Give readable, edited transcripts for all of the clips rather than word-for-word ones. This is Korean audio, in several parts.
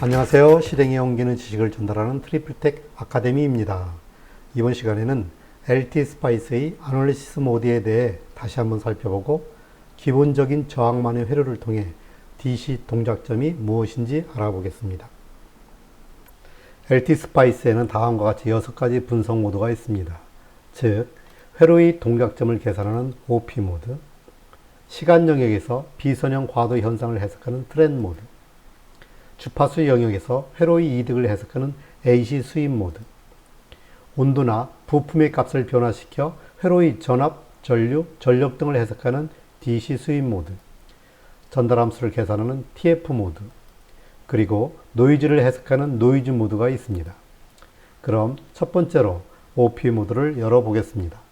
안녕하세요. 실행에 옮기는 지식을 전달하는 트리플텍 아카데미입니다. 이번 시간에는 LT 스파이스의 아널리시스 모드에 대해 다시 한번 살펴보고 기본적인 저항만의 회로를 통해 DC 동작점이 무엇인지 알아보겠습니다. LT 스파이스에는 다음과 같이 6가지 분석 모드가 있습니다. 즉, 회로의 동작점을 계산하는 OP 모드, 시간 영역에서 비선형 과도 현상을 해석하는 트렌드 모드, 주파수 영역에서 회로의 이득을 해석하는 AC 수입 모드, 온도나 부품의 값을 변화시켜 회로의 전압, 전류, 전력 등을 해석하는 DC 수입 모드, 전달 함수를 계산하는 TF 모드, 그리고 노이즈를 해석하는 노이즈 모드가 있습니다. 그럼 첫 번째로 OP 모드를 열어보겠습니다.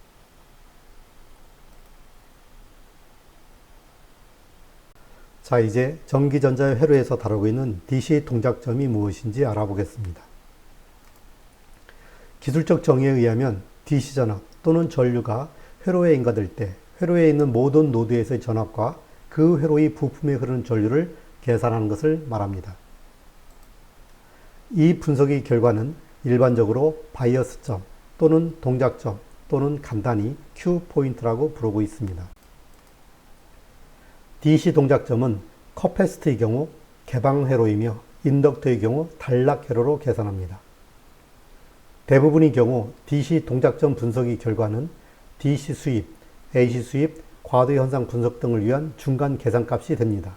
자, 이제 전기전자의 회로에서 다루고 있는 DC 동작점이 무엇인지 알아보겠습니다. 기술적 정의에 의하면 DC 전압 또는 전류가 회로에 인가될 때 회로에 있는 모든 노드에서의 전압과 그 회로의 부품에 흐르는 전류를 계산하는 것을 말합니다. 이 분석의 결과는 일반적으로 바이어스점 또는 동작점 또는 간단히 Q포인트라고 부르고 있습니다. DC 동작점은 커패시티의 경우 개방 회로이며 인덕터의 경우 단락 회로로 계산합니다. 대부분의 경우 DC 동작점 분석의 결과는 DC 수입, AC 수입, 과도 현상 분석 등을 위한 중간 계산값이 됩니다.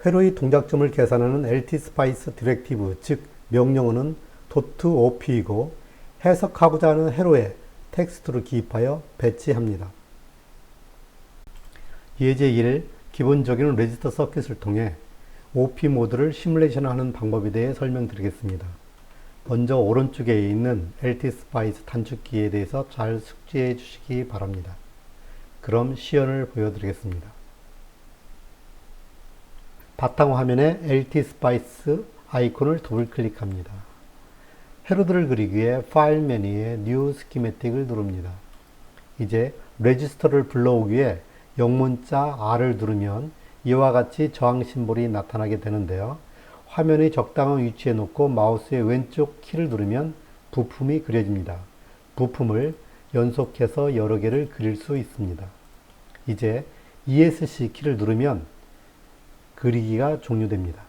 회로의 동작점을 계산하는 LT 스파이스 디렉티브, 즉 명령어는 .op이고 해석하고자 하는 회로에 텍스트를 기입하여 배치합니다. 예제 1, 기본적인 레지스터 서킷을 통해 OP 모드를 시뮬레이션하는 방법에 대해 설명드리겠습니다. 먼저 오른쪽에 있는 LT 스파이스 단축키에 대해서 잘 숙지해 주시기 바랍니다. 그럼 시연을 보여드리겠습니다. 바탕화면에 LT 스파이스 아이콘을 더블 클릭합니다. 회로들을 그리기 위해 파일 메뉴에 New Schematic을 누릅니다. 이제 레지스터를 불러오기 위해 영문자 R을 누르면 이와 같이 저항 심볼이 나타나게 되는데요. 화면의 적당한 위치에 놓고 마우스의 왼쪽 키를 누르면 부품이 그려집니다. 부품을 연속해서 여러 개를 그릴 수 있습니다. 이제 ESC 키를 누르면 그리기가 종료됩니다.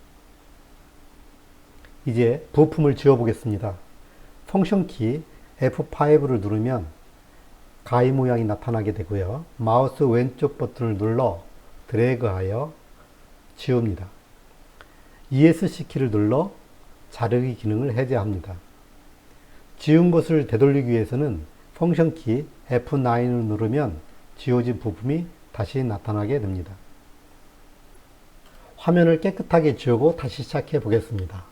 이제 부품을 지워 보겠습니다. 펑션 키 F5를 누르면 가위 모양이 나타나게 되고요. 마우스 왼쪽 버튼을 눌러 드래그하여 지웁니다. ESC 키를 눌러 자르기 기능을 해제합니다. 지운 것을 되돌리기 위해서는 펑션 키 F9을 누르면 지워진 부품이 다시 나타나게 됩니다. 화면을 깨끗하게 지우고 다시 시작해 보겠습니다.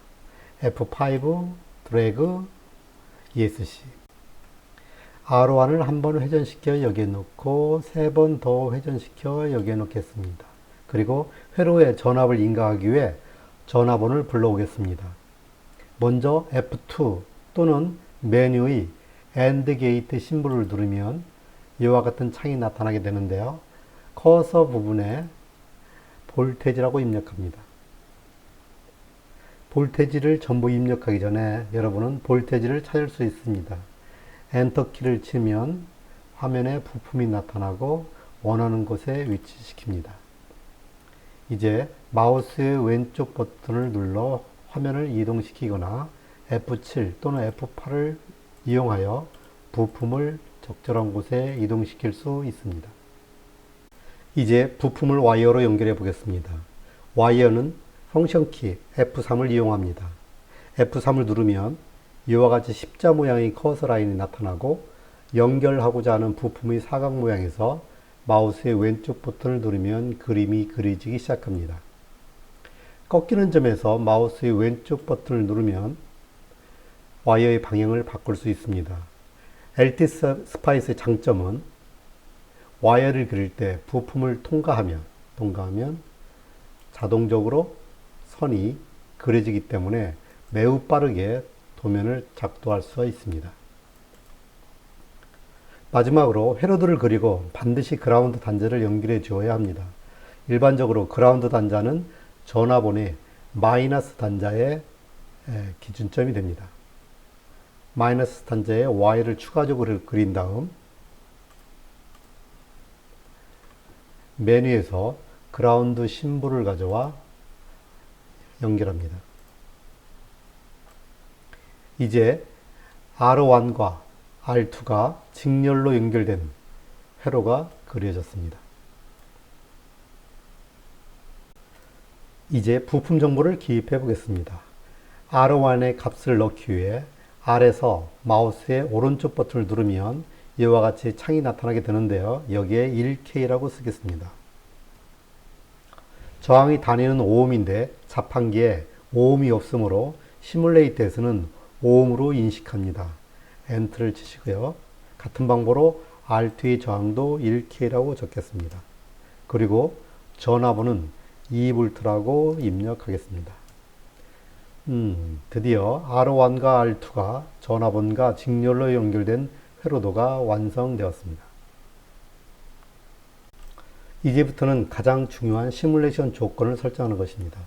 F5, 드래그, ESC. R1을 한 번 회전시켜 여기에 놓고 3번 더 회전시켜 여기에 놓겠습니다. 그리고 회로에 전압을 인가하기 위해 전압원을 불러오겠습니다. 먼저 F2 또는 메뉴의 AND 게이트 심볼을 누르면 이와 같은 창이 나타나게 되는데요. 커서 부분에 볼테지라고 입력합니다. 볼테지를 전부 입력하기 전에 여러분은 볼테지를 찾을 수 있습니다. 엔터 키를 치면 화면에 부품이 나타나고 원하는 곳에 위치시킵니다. 이제 마우스의 왼쪽 버튼을 눌러 화면을 이동시키거나 F7 또는 F8을 이용하여 부품을 적절한 곳에 이동시킬 수 있습니다. 이제 부품을 와이어로 연결해 보겠습니다. 와이어는 펑션 키 F3을 이용합니다. F3을 누르면 이와 같이 십자 모양의 커서 라인이 나타나고 연결하고자 하는 부품의 사각 모양에서 마우스의 왼쪽 버튼을 누르면 그림이 그려지기 시작합니다. 꺾이는 점에서 마우스의 왼쪽 버튼을 누르면 와이어의 방향을 바꿀 수 있습니다. LT 스파이스의 장점은 와이어를 그릴 때 부품을 통과하면 자동적으로 선이 그려지기 때문에 매우 빠르게 도면을 작도할 수가 있습니다. 마지막으로 회로도를 그리고 반드시 그라운드 단자를 연결해 주어야 합니다. 일반적으로 그라운드 단자는 전화본의 마이너스 단자의 기준점이 됩니다. 마이너스 단자에 와이어를 추가적으로 그린 다음 메뉴에서 그라운드 심볼을 가져와 연결합니다. 이제 R1과 R2가 직렬로 연결된 회로가 그려졌습니다. 이제 부품 정보를 기입해 보겠습니다. R1의 값을 넣기 위해 R에서 마우스의 오른쪽 버튼을 누르면 이와 같이 창이 나타나게 되는데요. 여기에 1K라고 쓰겠습니다. 저항의 단위는 5옴인데 자판기에 5옴이 없으므로 시뮬레이터에서는 5옴으로 인식합니다. 엔터를 치시고요. 같은 방법으로 R2의 저항도 1K라고 적겠습니다. 그리고 전압은 2V라고 입력하겠습니다. 드디어 R1과 R2가 전압원과 직렬로 연결된 회로도가 완성되었습니다. 이제부터는 가장 중요한 시뮬레이션 조건을 설정하는 것입니다.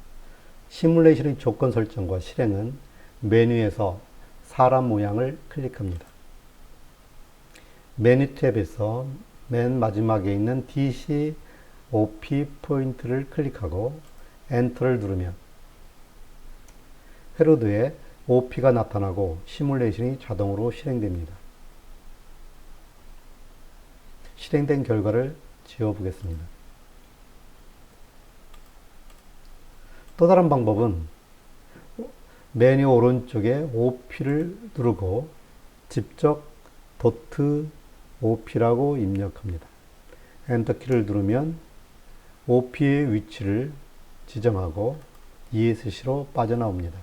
시뮬레이션의 조건 설정과 실행은 메뉴에서 사람 모양을 클릭합니다. 메뉴 탭에서 맨 마지막에 있는 DC OP 포인트를 클릭하고 엔터를 누르면 회로도에 OP가 나타나고 시뮬레이션이 자동으로 실행됩니다. 실행된 결과를 지워보겠습니다. 또 다른 방법은 메뉴 오른쪽에 OP를 누르고 직접 도트 OP라고 입력합니다. 엔터키를 누르면 OP의 위치를 지정하고 ESC로 빠져나옵니다.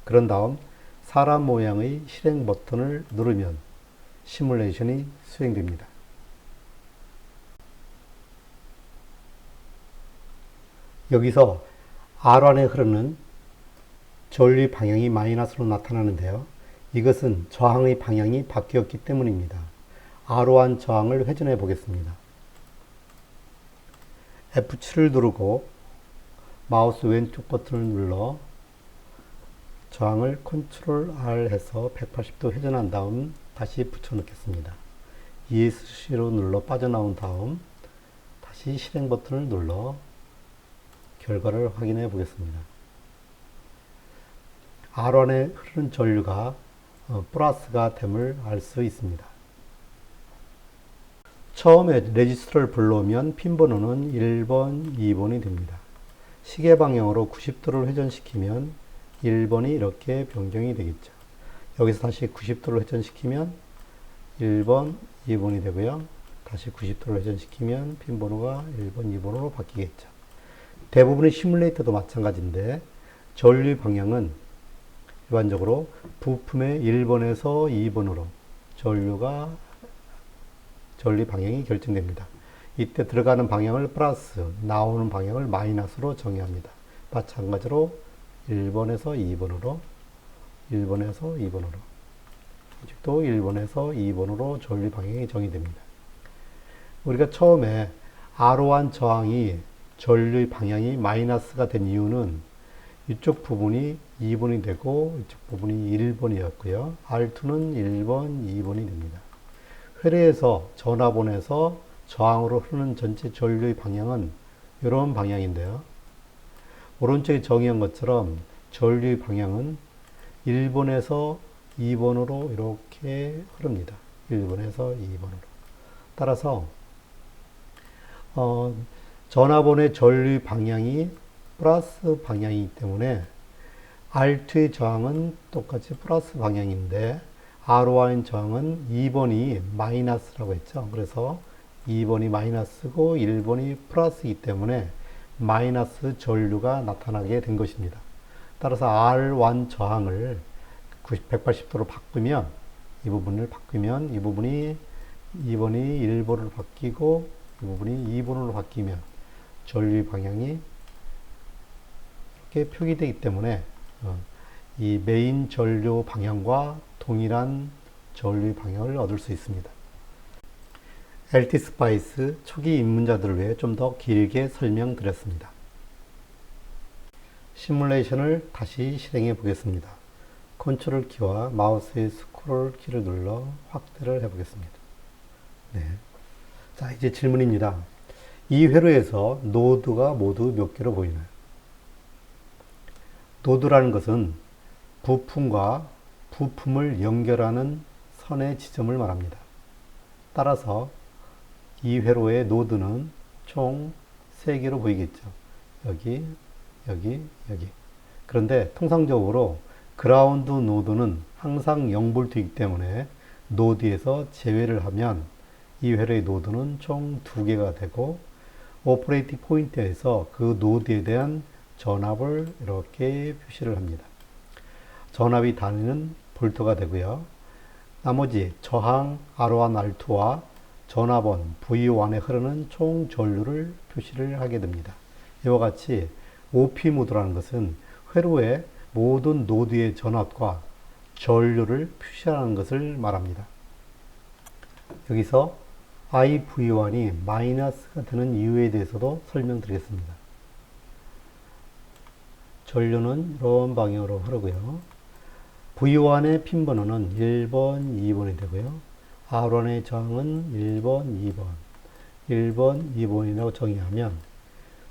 그런 다음 사람 모양의 실행 버튼을 누르면 시뮬레이션이 수행됩니다. 여기서 R1에 흐르는 전류 방향이 마이너스로 나타나는데요. 이것은 저항의 방향이 바뀌었기 때문입니다. R1 저항을 회전해 보겠습니다. F7을 누르고 마우스 왼쪽 버튼을 눌러 저항을 Ctrl R 해서 180도 회전한 다음 다시 붙여 넣겠습니다. ESC로 눌러 빠져나온 다음 다시 실행 버튼을 눌러 결과를 확인해 보겠습니다. R1에 흐르는 전류가 플러스가 됨을 알 수 있습니다. 처음에 레지스터를 불러오면 핀 번호는 1번, 2번이 됩니다. 시계 방향으로 90도를 회전시키면 1번이 이렇게 변경이 되겠죠. 여기서 다시 90도를 회전시키면 1번, 2번이 되고요. 다시 90도를 회전시키면 핀 번호가 1번, 2번으로 바뀌겠죠. 대부분의 시뮬레이터도 마찬가지인데 전류 방향은 일반적으로 부품의 1번에서 2번으로 전류 방향이 결정됩니다. 이때 들어가는 방향을 플러스, 나오는 방향을 마이너스로 정의합니다. 마찬가지로 1번에서 2번으로, 1번에서 2번으로, 이쪽도 1번에서 2번으로 전류 방향이 정의됩니다. 우리가 처음에 R1 저항이 전류 방향이 마이너스가 된 이유는 이쪽 부분이 2번이 되고 이쪽 부분이 1번이었고요. R2는 1번, 2번이 됩니다. 회로에서 전화본에서 저항으로 흐르는 전체 전류의 방향은 이런 방향인데요. 오른쪽에 정의한 것처럼 전류의 방향은 1번에서 2번으로 이렇게 흐릅니다. 1번에서 2번으로. 따라서 전화본의 전류 방향이 플러스 방향이기 때문에 R2의 저항은 똑같이 플러스 방향인데 R1 저항은 2번이 마이너스라고 했죠. 그래서 2번이 마이너스고 1번이 플러스이기 때문에 마이너스 전류가 나타나게 된 것입니다. 따라서 R1 저항을 180도로 바꾸면 이 부분이 2번이 1번으로 바뀌고 이 부분이 2번으로 바뀌면 전류 방향이 이렇게 표기되기 때문에 이 메인 전류 방향과 동일한 전류 방향을 얻을 수 있습니다. LT 스파이스 초기 입문자들을 위해 좀 더 길게 설명드렸습니다. 시뮬레이션을 다시 실행해 보겠습니다. 컨트롤 키와 마우스의 스크롤 키를 눌러 확대를 해 보겠습니다. 네. 자, 이제 질문입니다. 이 회로에서 노드가 모두 몇 개로 보이나요? 노드라는 것은 부품과 부품을 연결하는 선의 지점을 말합니다. 따라서 이 회로의 노드는 총 3개로 보이겠죠. 여기, 여기, 여기. 그런데 통상적으로 그라운드 노드는 항상 0V이기 때문에 노드에서 제외를 하면 이 회로의 노드는 총 2개가 되고 오퍼레이팅 포인트에서 그 노드에 대한 전압을 이렇게 표시를 합니다. 전압의 단위는 볼트가 되고요. 나머지 저항 R1, R2와 전압원 V1에 흐르는 총 전류를 표시를 하게 됩니다. 이와 같이 OP 모드라는 것은 회로의 모든 노드의 전압과 전류를 표시하는 것을 말합니다. 여기서 IV1이 마이너스가 되는 이유에 대해서도 설명드리겠습니다. 전류는 이런 방향으로 흐르고요. V1의 핀 번호는 1번, 2번이 되고요. R1의 저항은 1번, 2번, 1번, 2번이라고 정의하면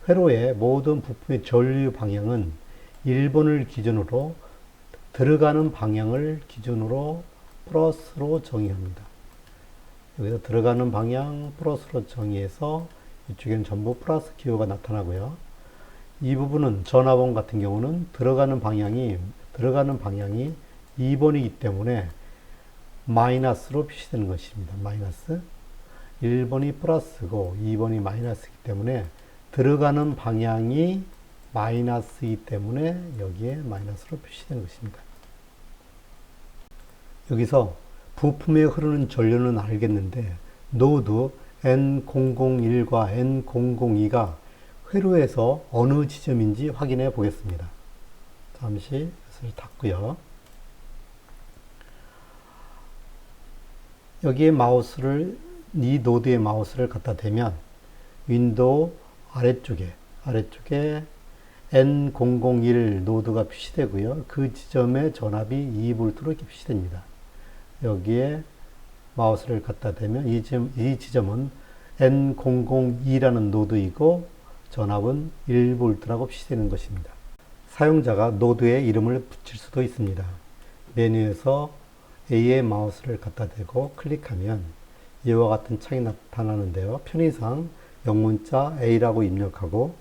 회로의 모든 부품의 전류 방향은 1번을 기준으로 들어가는 방향을 기준으로 플러스로 정의합니다. 여기서 들어가는 방향 플러스로 정의해서 이쪽에는 전부 플러스 기호가 나타나고요. 이 부분은 전압원 같은 경우는 들어가는 방향이 2번이기 때문에 마이너스로 표시되는 것입니다. 마이너스. 1번이 플러스고 2번이 마이너스이기 때문에 들어가는 방향이 마이너스이기 때문에 여기에 마이너스로 표시되는 것입니다. 여기서 부품에 흐르는 전류는 알겠는데 노드 N001과 N002가 회로에서 어느 지점인지 확인해 보겠습니다. 잠시 이것을 닫고요. 여기에 이 노드에 마우스를 갖다 대면 윈도우 아래쪽에 N001 노드가 표시되고요. 그 지점의 전압이 2V로 이렇게 표시됩니다. 여기에 마우스를 갖다 대면 이 지점은 N002라는 노드이고 전압은 1V라고 표시되는 것입니다. 사용자가 노드에 이름을 붙일 수도 있습니다. 메뉴에서 A의 마우스를 갖다 대고 클릭하면 이와 같은 창이 나타나는데요. 편의상 영문자 A라고 입력하고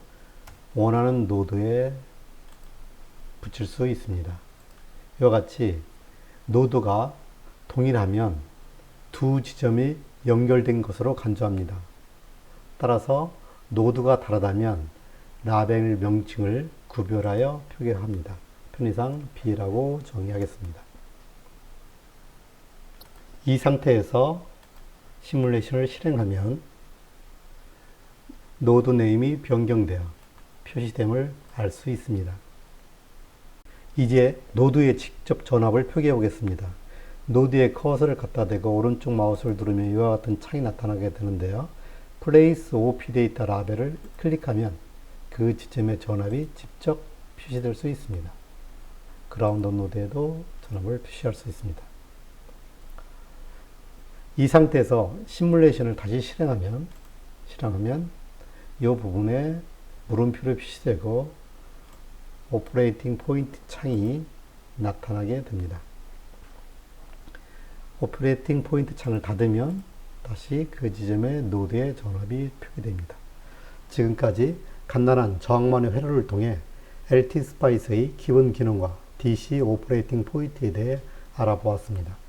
원하는 노드에 붙일 수 있습니다. 이와 같이 노드가 동일하면 두 지점이 연결된 것으로 간주합니다. 따라서 노드가 다르다면 라벨 명칭을 구별하여 표기합니다. 편의상 B라고 정의하겠습니다. 이 상태에서 시뮬레이션을 실행하면 노드 네임이 변경되어 표시됨을 알 수 있습니다. 이제 노드에 직접 전압을 표기해 보겠습니다. 노드에 커서를 갖다 대고 오른쪽 마우스를 누르면 이와 같은 창이 나타나게 되는데요. Place OP 데이터 라벨을 클릭하면 그 지점의 전압이 직접 표시될 수 있습니다. 그라운드 노드에도 전압을 표시할 수 있습니다. 이 상태에서 시뮬레이션을 다시 실행하면 이 부분에 물음표로 표시되고 오퍼레이팅 포인트 창이 나타나게 됩니다. 오퍼레이팅 포인트 창을 닫으면 다시 그 지점의 노드의 전압이 표기됩니다. 지금까지 간단한 저항만의 회로를 통해 LT 스파이스의 기본 기능과 DC 오퍼레이팅 포인트에 대해 알아보았습니다.